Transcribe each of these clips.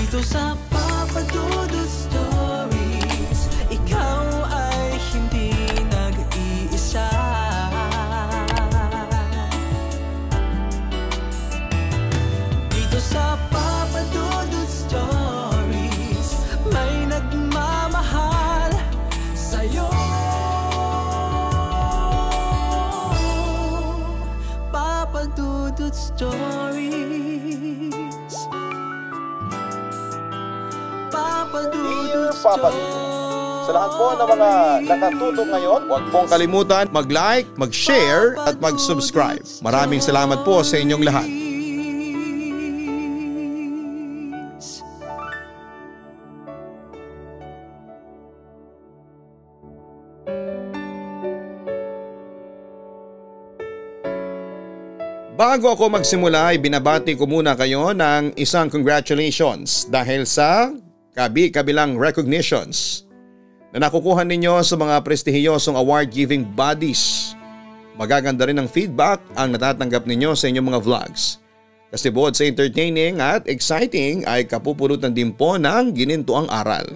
Dito sa Papa Dudut Stories, ikaw ay hindi nag-iisa. Dito sa Papa Dudut Stories, may nagmamahal sa'yo. Papa Dudut Stories. Papa Dudut Stories. Sa lahat po ng mga nakatutok ngayon, huwag pong kalimutan mag-like, mag-share at mag-subscribe. Maraming salamat po sa inyong lahat. Bago ako magsimula ay binabati ko muna kayo ng isang congratulations dahil sa kabi-kabilang recognitions na nakukuha ninyo sa mga prestihiyosong award-giving bodies. Magaganda rin ang feedback ang natatanggap ninyo sa inyong mga vlogs. Kasi bukod sa entertaining at exciting ay kapupulutan din po ng ginintuang aral.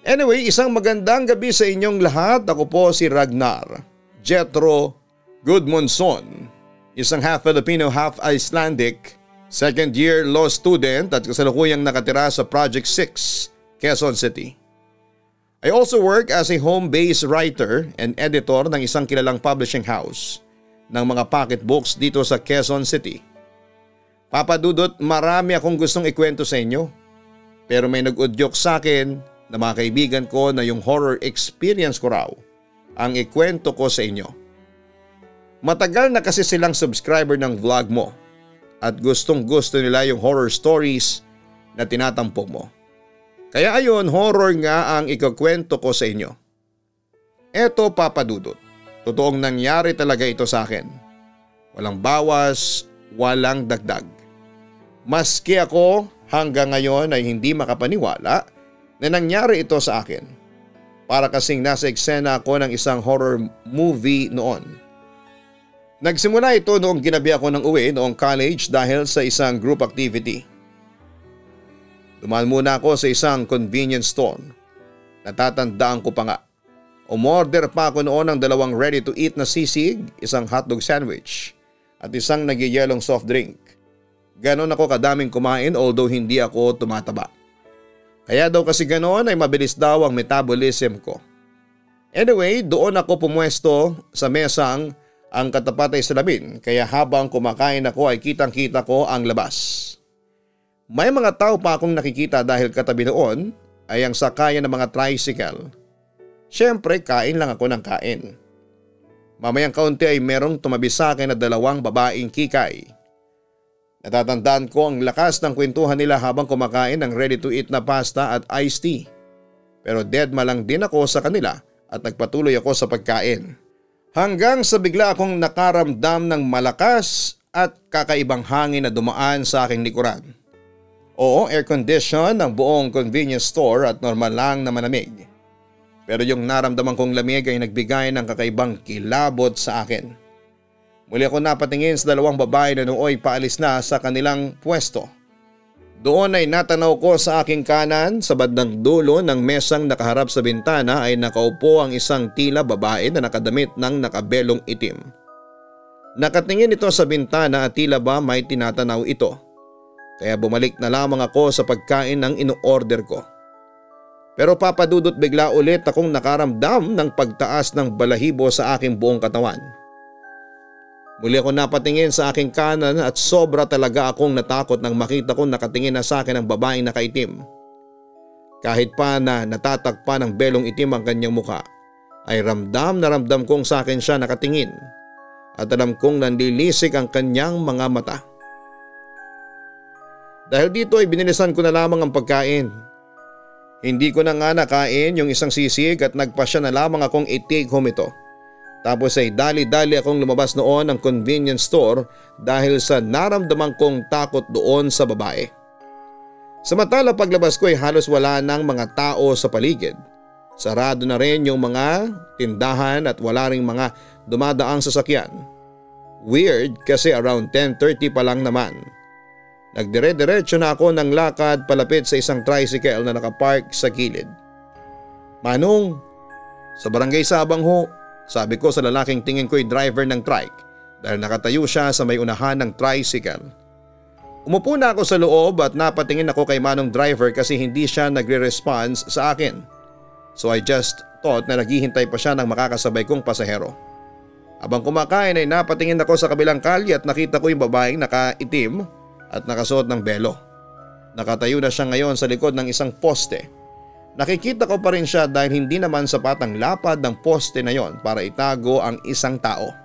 Anyway, isang magandang gabi sa inyong lahat. Ako po si Ragnar Jethro Goodmonson. Isang half Filipino, half Icelandic, second year law student at kasalukuyang nakatira sa Project 6, Quezon City. I also work as a home-based writer and editor ng isang kilalang publishing house ng mga pocketbooks dito sa Quezon City. Papa Dudut, marami akong gustong ikwento sa inyo. Pero may nag-udyok sa akin na mga kaibigan ko na yung horror experience ko raw ang ikwento ko sa inyo. Matagal na kasi silang subscriber ng vlog mo at gustong gusto nila yung horror stories na tinatampok mo. Kaya ayun, horror nga ang ikukwento ko sa inyo. Eto Papa Dudut, totoong nangyari talaga ito sa akin. Walang bawas, walang dagdag. Maski ako hanggang ngayon ay hindi makapaniwala na nangyari ito sa akin. Para kasing nasa eksena ako ng isang horror movie noon. Nagsimula ito noong ginabi ako ng uwi noong college dahil sa isang group activity. Dumaan muna ako sa isang convenience store. Natatandaan ko pa nga. Umorder pa ako noon ng 2 ready to eat na sisig, isang hotdog sandwich at isang nagyayelong soft drink. Ganon ako kadaming kumain although hindi ako tumataba. Kaya daw kasi ganon ay mabilis daw ang metabolism ko. Anyway, doon ako pumwesto sa mesang ang katapat ay salamin kaya habang kumakain ako ay kitang-kita ko ang labas. May mga tao pa akong nakikita dahil katabi noon ay ang sakayan ng mga tricycle. Siyempre kain lang ako ng kain. Mamayang kaunti ay merong tumabi sa akin na 2 babaeng kikay. Natatandaan ko ang lakas ng kwentuhan nila habang kumakain ng ready to eat na pasta at iced tea. Pero deadma lang din ako sa kanila at nagpatuloy ako sa pagkain. Hanggang sa bigla akong nakaramdam ng malakas at kakaibang hangin na dumaan sa aking likuran. Oo, air condition ng buong convenience store at normal lang na malamig. Pero yung naramdaman kong lamig ay nagbigay ng kakaibang kilabot sa akin. Muli ako napatingin sa 2 babae na nooy paalis na sa kanilang pwesto. Doon ay natanaw ko sa aking kanan sa bandang dulo ng mesang nakaharap sa bintana ay nakaupo ang isang tila babae na nakadamit ng nakabelong itim. Nakatingin ito sa bintana at tila ba may tinatanaw ito. Kaya bumalik na lamang ako sa pagkain ng ino-order ko. Pero Papa Dudut, bigla ulit akong nakaramdam ng pagtaas ng balahibo sa aking buong katawan. Muli ako napatingin sa aking kanan at sobra talaga akong natakot nang makita kong nakatingin na sa akin ang babaeng nakaitim. Kahit pa na natatakpan ng belong itim ang kanyang mukha, ay ramdam na ramdam kong sa akin siya nakatingin at alam kong nanlilisik ang kanyang mga mata. Dahil dito ay binilisan ko na lamang ang pagkain. Hindi ko na nga nakain yung isang sisig at nagpasya na lamang akong i-take home ito. Tapos ay dali-dali akong lumabas noon ng convenience store dahil sa naramdaman kong takot doon sa babae. Samantala paglabas ko ay halos wala nang mga tao sa paligid. Sarado na rin yung mga tindahan at wala ring mga dumadaang sasakyan. Weird kasi around 10:30 pa lang naman. Nagdire-diretso na ako ng lakad palapit sa isang tricycle na nakapark sa gilid. Manong, sa barangay Sabang ho, sabi ko sa lalaking tingin ko'y driver ng trike dahil nakatayo siya sa may unahan ng tricycle. Umupo na ako sa loob at napatingin ako kay Manong driver kasi hindi siya nagre-response sa akin. So I just thought na naghihintay pa siya ng makakasabay kong pasahero. Habang kumakain ay napatingin ako sa kabilang kalye at nakita ko yung babaeng nakaitim at nakasuot ng belo. Nakatayo na siya ngayon sa likod ng isang poste. Nakikita ko pa rin siya dahil hindi naman sapat ang lapad ng poste na yon para itago ang isang tao.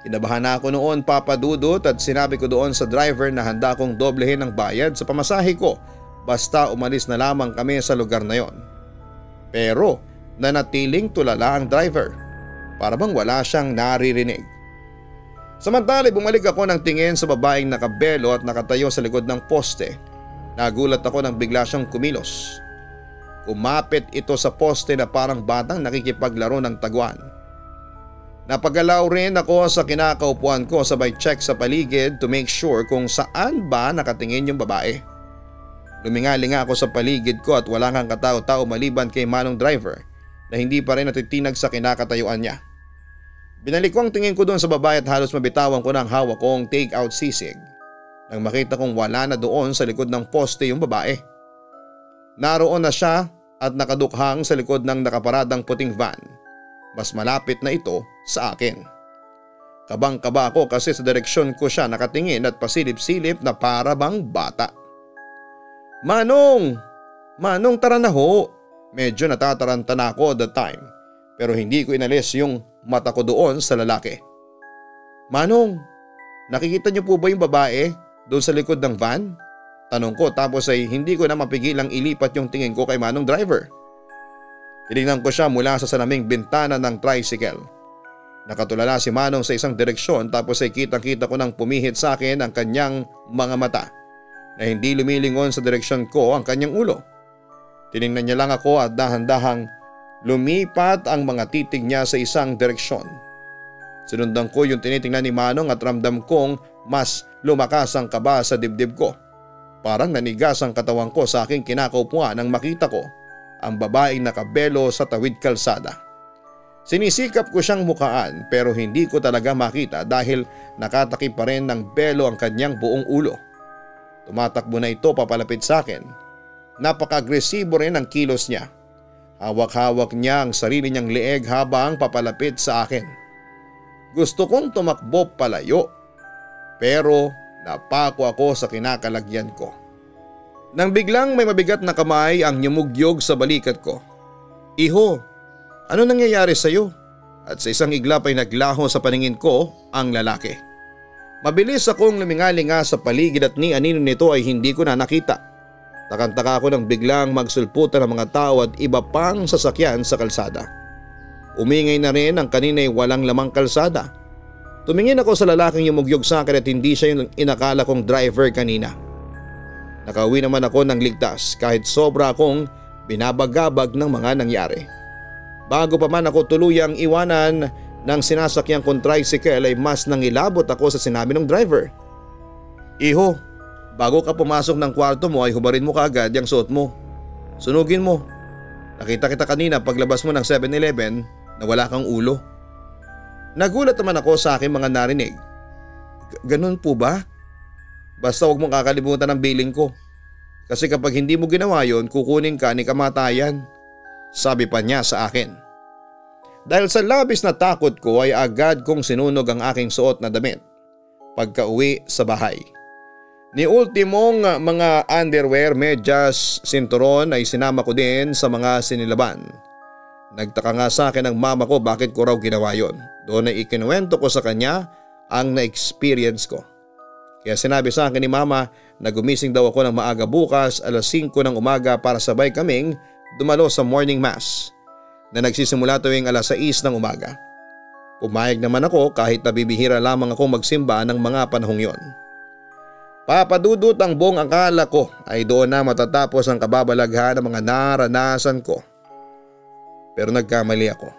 Kinabahan na ako noon, Papa Dudut, at sinabi ko doon sa driver na handa kong doblehin ang bayad sa pamasahe ko basta umalis na lamang kami sa lugar na yon. Pero nanatiling tulala ang driver, para bang wala siyang naririnig. Samantala bumalik ako ng tingin sa babaeng nakabelo at nakatayo sa likod ng poste. Nagulat ako nang bigla siyang kumilos. Kumapit ito sa poste na parang batang nakikipaglaro ng taguan. Napagalaw rin ako sa kinakaupuan ko sabay check sa paligid to make sure kung saan ba nakatingin yung babae. Lumingalinga ako sa paligid ko at wala kang katao-tao maliban kay Manong driver na hindi pa rin natitinag sa kinakatayuan niya. Binalik ko ang tingin ko doon sa babae at halos mabitawan ko ng hawak kong take out sisig nang makita kong wala na doon sa likod ng poste yung babae. Naroon na siya at nakadukhang sa likod ng nakaparadang puting van. Mas malapit na ito sa akin. Kabang-kaba ako kasi sa direksyon ko siya nakatingin at pasilip-silip na para bang bata. Manong! Manong, tara na ho! Medyo natataranta na ako at the time pero hindi ko inalis yung mata ko doon sa lalaki. Manong, nakikita niyo po ba yung babae doon sa likod ng van? Tanong ko tapos ay hindi ko na mapigilang ilipat yung tingin ko kay Manong driver. Tinignan ko siya mula sa salaming bintana ng tricycle. Nakatulala si Manong sa isang direksyon tapos ay kitang-kita ko nang pumihit sa akin ang kanyang mga mata na hindi lumilingon sa direksyon ko ang kanyang ulo. Tinignan niya lang ako at dahan-dahang lumipat ang mga titig niya sa isang direksyon. Sinundan ko yung tinitingnan ni Manong at ramdam kong mas lumakas ang kaba sa dibdib ko. Parang nanigas ang katawan ko sa aking kinakaupuan nang makita ko ang babaeng nakabelo sa tawid kalsada. Sinisikap ko siyang mukaan pero hindi ko talaga makita dahil nakatakip pa rin ng belo ang kanyang buong ulo. Tumatakbo na ito papalapit sa akin. Napaka-agresibo rin ang kilos niya. Hawak-hawak niya ang sarili niyang leeg habang papalapit sa akin. Gusto kong tumakbo palayo pero napako ako sa kinakalagyan ko. Nang biglang may mabigat na kamay ang yumugyog sa balikat ko. Iho, ano nangyayari sa iyo? At sa isang iglap ay naglaho sa paningin ko ang lalaki. Mabilis akong lumingalinga sa paligid at ni anino nito ay hindi ko na nakita. Takang-taka ako nang biglang magsulputan ng mga tao at iba pang sasakyan sa kalsada. Umingay na rin ang kanina'y walang lamang kalsada. Tumingin ako sa lalaking yumugyog sa akin at hindi siya yung inakala kong driver kanina. Nakauwi naman ako ng ligtas kahit sobra akong binabagabag ng mga nangyari. Bago pa man ako tuluyang iwanan ng sinasakyang kong tricycle ay mas nangilabot ako sa sinabi ng driver. Iho, bago ka pumasok ng kwarto mo ay hubarin mo kaagad yung suot mo. Sunugin mo. Nakita kita kanina paglabas mo ng 7-Eleven na wala kang ulo. Nagulat naman ako sa aking mga narinig. Ganun po ba? Basta huwag mong kakalimutan ang billing ko. Kasi kapag hindi mo ginawa yon, kukunin ka ni kamatayan. Sabi pa niya sa akin. Dahil sa labis na takot ko ay agad kong sinunog ang aking suot na damit pagka-uwi sa bahay. Ni ultimong mga underwear, medyas, sinturon ay sinama ko din sa mga sinilaban. Nagtaka nga sa akin ang mama ko bakit ko raw ginawa yon. Doon ay ikinuwento ko sa kanya ang na-experience ko. Kaya sinabi sa akin ni mama na gumising daw ako ng maaga bukas alas 5 ng umaga para sabay kaming dumalo sa morning mass na nagsisimula tuwing alas 6 ng umaga. Pumayag naman ako kahit nabibihira lamang ako magsimba ng mga panahong yon. Papadudot ang buong akala ko ay doon na matatapos ang kababalaghan ng mga naranasan ko. Pero nagkamali ako.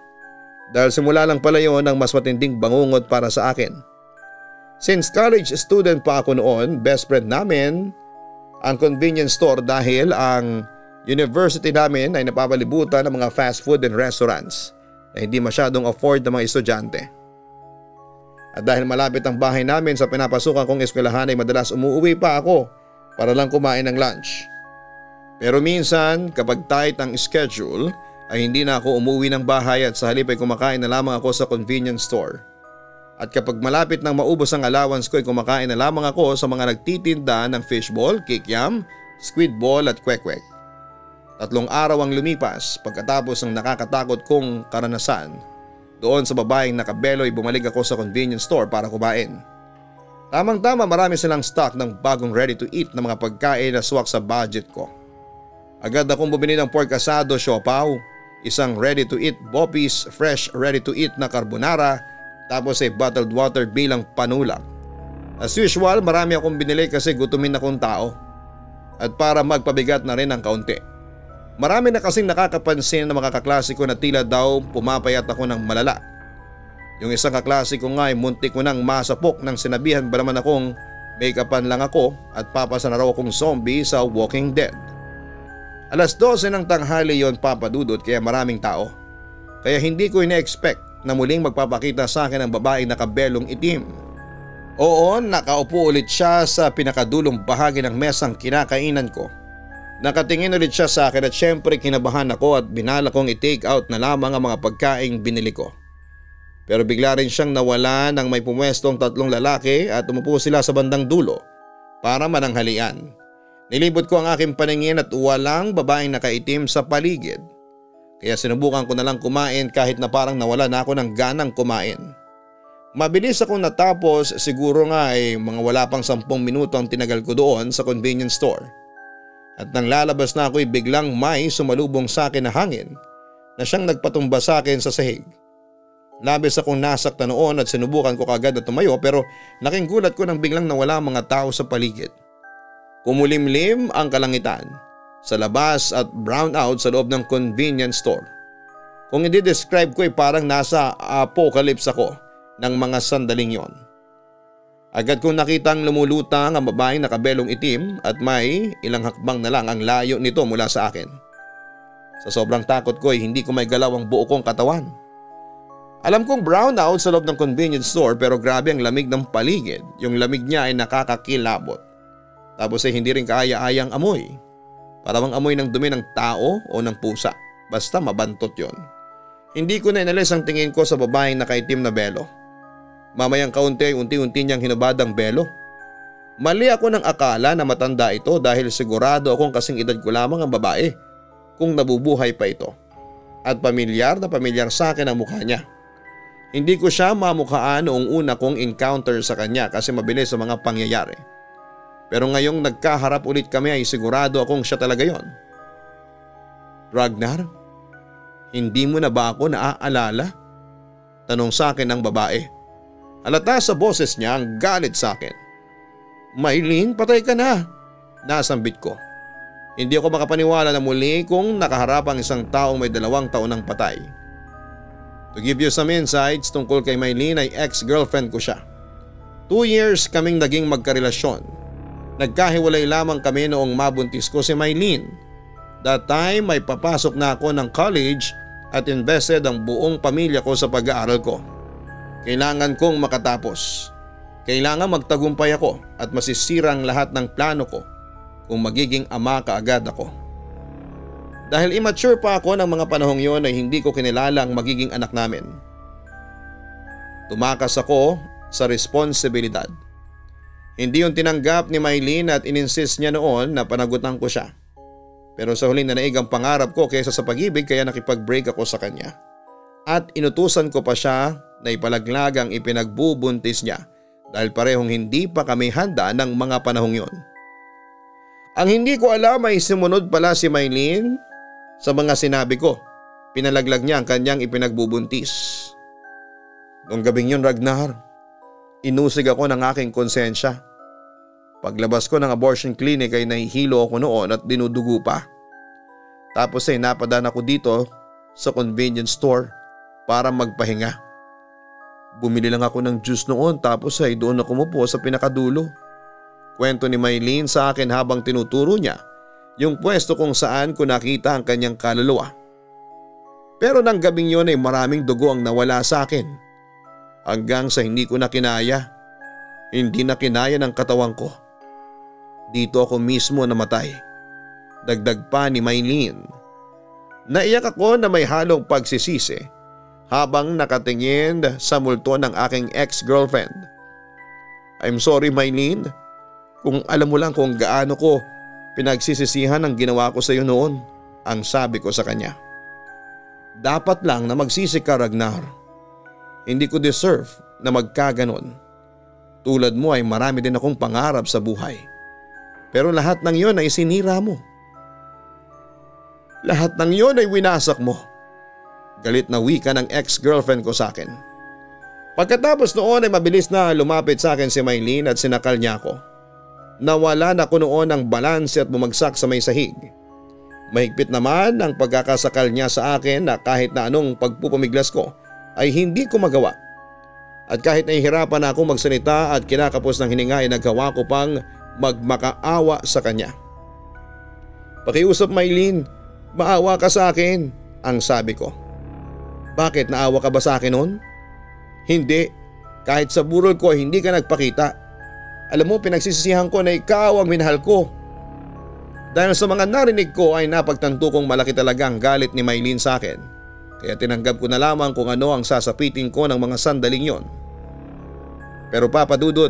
Dahil simula lang pala yon ang mas matinding bangungot para sa akin. Since college student pa ako noon, best friend namin ang convenience store dahil ang university namin ay napapalibutan ng mga fast food and restaurants na hindi masyadong afford ng mga estudyante. At dahil malapit ang bahay namin sa pinapasukan kong eskwelahan ay madalas umuwi pa ako para lang kumain ng lunch. Pero minsan kapag tight ang schedule ay hindi na ako umuwi ng bahay at sa halip ay kumakain na lamang ako sa convenience store. At kapag malapit nang maubos ang allowance ko ay kumakain na lamang ako sa mga nagtitinda ng fishball, kikiam, squid ball at kwek-kwek. 3 araw ang lumipas pagkatapos ng nakakatakot kong karanasan. Doon sa babaeng nakabelo ay bumalik ako sa convenience store para kumain. Tamang-tama marami silang stock ng bagong ready to eat na mga pagkain na swak sa budget ko. Agad akong bumili ng pork asado, siopaw, isang ready to eat Boppies fresh ready to eat na carbonara, tapos ay bottled water bilang panulak. As usual marami akong binili kasi gutumin akong tao. At para magpabigat na rin ng kaunti. Marami na kasing nakakapansin ng mga kaklase ko na tila daw pumapayat ako ng malala. Yung isang kaklase ko nga ay muntik ko nang masapok nang sinabihan ba naman akong make-upan lang ako at papasa na raw akong zombie sa Walking Dead. 12:00 ng tanghali yon, Papa Dudut, kaya maraming tao. Kaya hindi ko ina-expect na muling magpapakita sa akin ang babaeng nakabelong itim. Oo, nakaupo ulit siya sa pinakadulong bahagi ng mesang kinakainan ko. Nakatingin ulit siya sa akin at syempre kinabahan ako at binala kong i-take out na lamang ang mga pagkaing binili ko. Pero bigla rin siyang nawala nang may pumwestong 3 lalaki at umupo sila sa bandang dulo para mananghalian. Nilibot ko ang aking paningin at walang babaeng nakaitim sa paligid. Kaya sinubukan ko na lang kumain kahit na parang nawala na ako ng ganang kumain. Mabilis akong natapos, siguro nga ay mga wala pang 10 minuto ang tinagal ko doon sa convenience store. At nang lalabas na ako ay biglang may sumalubong sa akin na hangin na siyang nagpatumba sa akin sa sahig. Labis akong nasaktan noon at sinubukan ko kagad na tumayo pero laking gulat ko nang biglang nawala ang mga tao sa paligid. Kumulimlim ang kalangitan sa labas at brown out sa loob ng convenience store. Kung hindi describe ko ay parang nasa apocalypse ako ng mga sandaling yon. Agad kong nakitang lumulutang ang babaeng nakabelong itim at may ilang hakbang na lang ang layo nito mula sa akin. Sa sobrang takot ko ay hindi ko may galaw ang buo kong katawan. Alam kong brown out sa loob ng convenience store pero grabe ang lamig ng paligid. Yung lamig niya ay nakakakilabot. Tapos ay hindi rin kaaya-ayang amoy. Parang amoy ng dumi ng tao o ng pusa. Basta mabantot yon. Hindi ko na inalis ang tingin ko sa babaeng nakaitim na belo. Mamayang kaunti ay unti-unti niyang hinubad ang belo. Mali ako ng akala na matanda ito dahil sigurado akong kasing edad ko lamang ang babae kung nabubuhay pa ito. At pamilyar na pamilyar sa akin ang mukha niya. Hindi ko siya mamukhaan noong una kong encounter sa kanya kasi mabilis sa mga pangyayari. Pero ngayong nagkaharap ulit kami ay sigurado akong siya talaga yon. Ragnar, hindi mo na ba ako naaalala? Tanong sa akin ng babae. Halata sa boses niya ang galit sa akin. Maylene, patay ka na. Nasambit ko. Hindi ako makapaniwala na muli kung nakaharap ang isang taong may 2 taon ng patay. To give you some insights tungkol kay Maylene ay ex-girlfriend ko siya. 2 years kaming naging magkarelasyon. Nagkahiwalay lamang kami noong mabuntis ko si Maylene. That time may papasok na ako ng college at invested ang buong pamilya ko sa pag-aaral ko. Kailangan kong makatapos. Kailangan magtagumpay ako at masisira ang lahat ng plano ko kung magiging ama kaagad ako. Dahil immature pa ako ng mga panahong yon ay hindi ko kinilala ang magiging anak namin. Tumakas ako sa responsibilidad. Hindi yung tinanggap ni Maylene at ininsist niya noon na panagutan ko siya. Pero sa huli nanaig ang pangarap ko kaysa sa pag-ibig kaya nakipag-break ako sa kanya. At inutusan ko pa siya na ipalaglag ang ipinagbubuntis niya dahil parehong hindi pa kami handa ng mga panahong yon. Ang hindi ko alam ay sumunod pala si Maylene sa mga sinabi ko. Pinalaglag niya ang kanyang ipinagbubuntis. Noong gabing yun, Ragnar, inusig ako ng aking konsensya. Paglabas ko ng abortion clinic ay nahihilo ako noon at dinudugo pa. Tapos ay napadaan ako dito sa convenience store para magpahinga. Bumili lang ako ng juice noon tapos ay doon ako umupo sa pinakadulo. Kwento ni Maylene sa akin habang tinuturo niya yung pwesto kung saan ko nakita ang kanyang kaluluwa. Pero nang gabing yun ay maraming dugo ang nawala sa akin. Hanggang sa hindi ko na kinaya. Hindi na kinaya ng katawan ko. Dito ako mismo namatay. Dagdag pa ni Maylene. Naiyak ako na may halong pagsisisi habang nakatingin sa multo ng aking ex-girlfriend. I'm sorry Maylene, kung alam mo lang kung gaano ko pinagsisisihan ang ginawa ko sa iyo noon, ang sabi ko sa kanya. Dapat lang na magsisi ka Ragnar. Hindi ko deserve na magkaganon. Tulad mo ay marami din akong pangarap sa buhay. Pero lahat ng yon ay sinira mo. Lahat ng yon ay winasak mo. Galit na wika ng ex-girlfriend ko sa akin. Pagkatapos noon ay mabilis na lumapit sa akin si Maylene at sinakal niya ako. Nawala na ko noon ang balanse at bumagsak sa may sahig. Mahigpit naman ang pagkakasakal niya sa akin na kahit na anong pagpupumiglas ko ay hindi ko magawa. At kahit nahihirapan na ako magsalita at kinakapos ng hininga ay nagawa ko pang magmakaawa sa kanya. Pakiusap Maylene, maawa ka sa akin, ang sabi ko. Bakit, naawa ka ba sa akin noon? Hindi, kahit sa burol ko ay hindi ka nagpakita. Alam mo, pinagsisisihan ko na ikaw ang minahal ko. Dahil sa mga narinig ko ay napagtanto kong malaki talaga ang galit ni Maylene sa akin. Kaya tinanggap ko na lamang kung ano ang sasapitin ko ng mga sandaling yon. Pero Papa Dudut,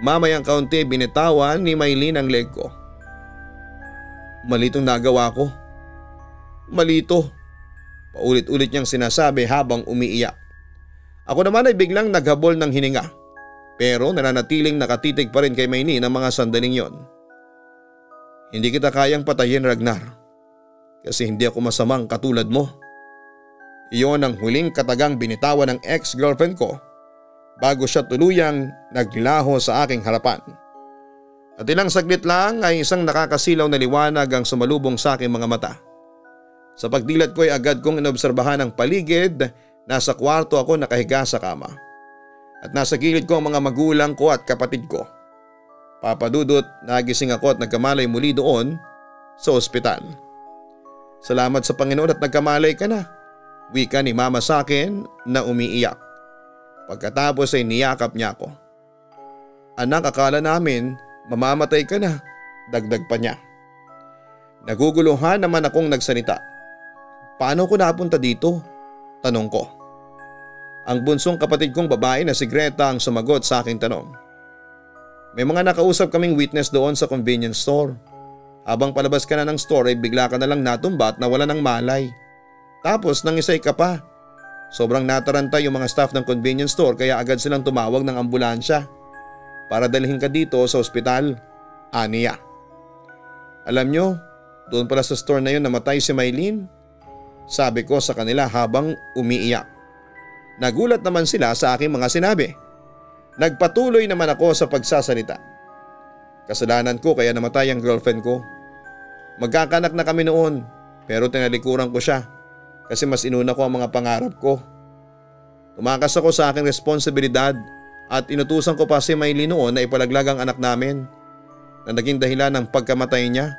mamayang kaunti binitawan ni Maylene ang leg ko. Malitong nagawa ko. Malito. Paulit-ulit niyang sinasabi habang umiiyak. Ako naman ay biglang naghabol ng hininga. Pero nananatiling nakatitig pa rin kay Maylene ang mga sandaling yon. Hindi kita kayang patayin Ragnar. Kasi hindi ako masamang katulad mo. Iyon ang huling katagang binitawan ng ex-girlfriend ko bago siya tuluyang naglaho sa aking harapan. At ilang saglit lang ay isang nakakasilaw na liwanag ang sumalubong sa aking mga mata. Sa pagdilat ko ay agad kong inobserbahan ang paligid. Nasa kwarto ako nakahiga sa kama. At nasa gilid ko ang mga magulang ko at kapatid ko. Papa Dudut, nagising ako at nagkamalay muli doon sa ospital. Salamat sa Panginoon at nagkamalay ka na, wika ni Mama sa akin na umiiyak. Pagkatapos ay niyakap niya ako. Anak, akala namin mamamatay ka na, dagdag pa niya. Naguguluhan naman akong nagsalita. Paano ko napunta dito? Tanong ko. Ang bunsong kapatid kong babae na si Greta ang sumagot sa aking tanong. May mga nakausap kaming witness doon sa convenience store. Habang palabas ka na ng store ay bigla ka na lang natumba at nawala ng malay. Tapos nangisay ka pa. Sobrang nataranta yung mga staff ng convenience store kaya agad silang tumawag ng ambulansya para dalhin ka dito sa ospital. Aniya. Alam nyo, doon pala sa store na yun namatay si Maylene. Sabi ko sa kanila habang umiiyak. Nagulat naman sila sa aking mga sinabi. Nagpatuloy naman ako sa pagsasalita. Kasalanan ko kaya namatay ang girlfriend ko. Magkakanak na kami noon pero tinalikuran ko siya kasi mas inuna ko ang mga pangarap ko. Tumakas ako sa aking responsibilidad at inutusan ko pa si Maylene noon na ipalaglag ang anak namin na naging dahilan ng pagkamatay niya.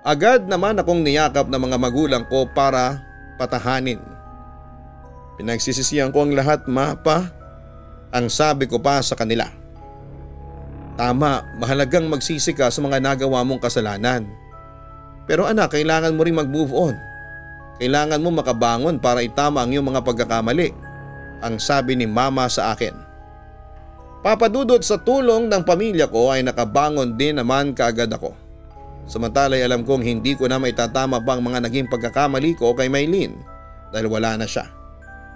Agad naman akong niyakap ng mga magulang ko para patahanin. Pinagsisisihan ko ang lahat, Pa. Ang sabi ko pa sa kanila. Tama, mahalagang magsisi ka sa mga nagawa mong kasalanan. Pero anak, kailangan mo rin mag-move on. Kailangan mo makabangon para itama ang iyong mga pagkakamali. Ang sabi ni Mama sa akin. Papa Dudut, sa tulong ng pamilya ko ay nakabangon din naman kaagad ako. Samantalay alam kong hindi ko na maitatama pa ang mga naging pagkakamali ko kay Maylene dahil wala na siya.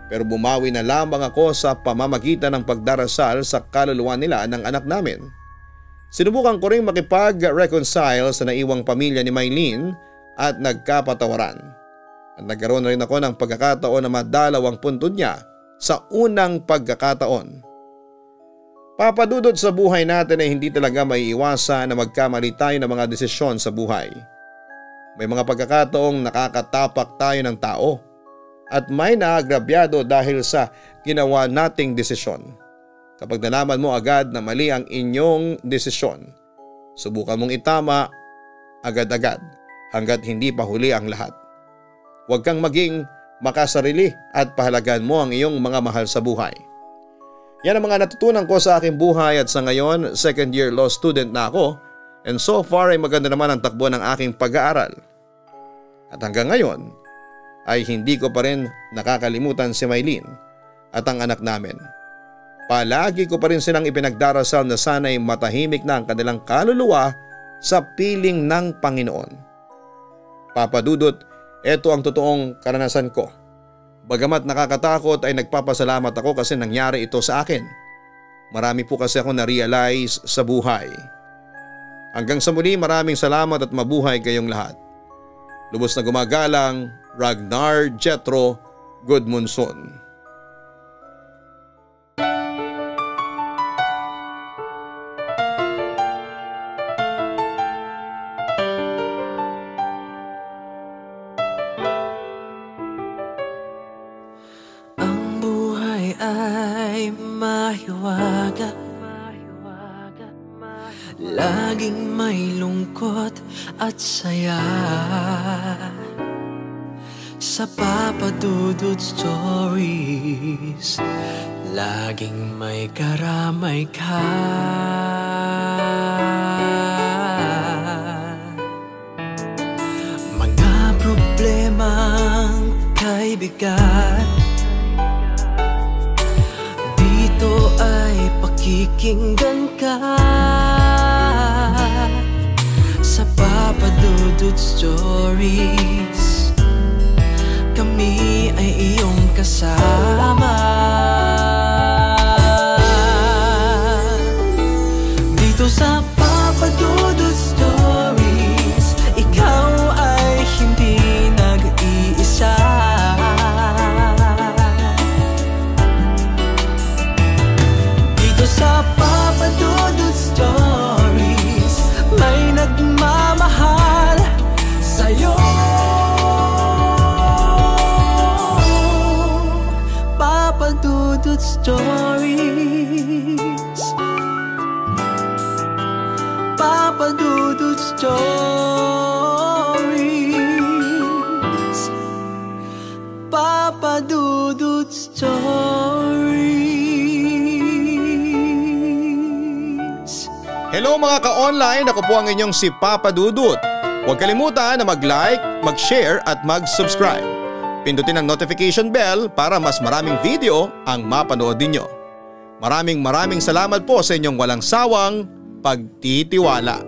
Pero bumawi na lamang ako sa pamamagitan ng pagdarasal sa kaluluwa nila ng anak namin. Sinubukan ko rin makipag-reconcile sa naiwang pamilya ni Maylene at nagkapatawaran. At nagkaroon rin ako ng pagkakataon na madalaw ang puntod niya sa unang pagkakataon. Papa Dudut, sa buhay natin ay hindi talaga maiiwasan na magkamali tayo ng mga desisyon sa buhay. May mga pagkakataong nakakatapak tayo ng tao. At may naagrabyado dahil sa ginawa nating desisyon. Kapag nalaman mo agad na mali ang inyong desisyon, subukan mong itama agad-agad hanggat hindi pa huli ang lahat. Huwag kang maging makasarili at pahalagaan mo ang iyong mga mahal sa buhay. Yan ang mga natutunan ko sa aking buhay at sa ngayon, second year law student na ako and so far ay maganda naman ang takbo ng aking pag-aaral. At hanggang ngayon ay hindi ko pa rin nakakalimutan si Maylene at ang anak namin. Palagi ko pa rin silang ipinagdarasal na sana'y matahimik na ang kanilang kaluluwa sa piling ng Panginoon. Papa Dudut, ito ang totoong karanasan ko. Bagamat nakakatakot ay nagpapasalamat ako kasi nangyari ito sa akin. Marami po kasi ako na-realize sa buhay. Hanggang sa muli, maraming salamat at mabuhay kayong lahat. Lubos na gumagalang, Ragnar Jetro Gudmundsson. Laging may lungkot at saya sa Papa Dudut Stories. Laging may karamay ka. Mga problemang kay bigat, dito ay pakikinggan ka. Sa Papa Dudut Stories, kami ay iyong kasama. Dito sa Papa Dudut Stories, ikaw ay hindi nag-iisa. Dito sa Papa Dudut Stories, may nagmamahal sa'yo. Papa Dudut Stories, Papa Dudut Stories, Papa Dudut Stories. Hello mga ka-online, ako po ang inyong si Papa Dudut. Huwag kalimutan na mag-like, mag-share at mag-subscribe. Pindutin ang notification bell para mas maraming video ang mapanood ninyo. Maraming salamat po sa inyong walang sawang pagtitiwala.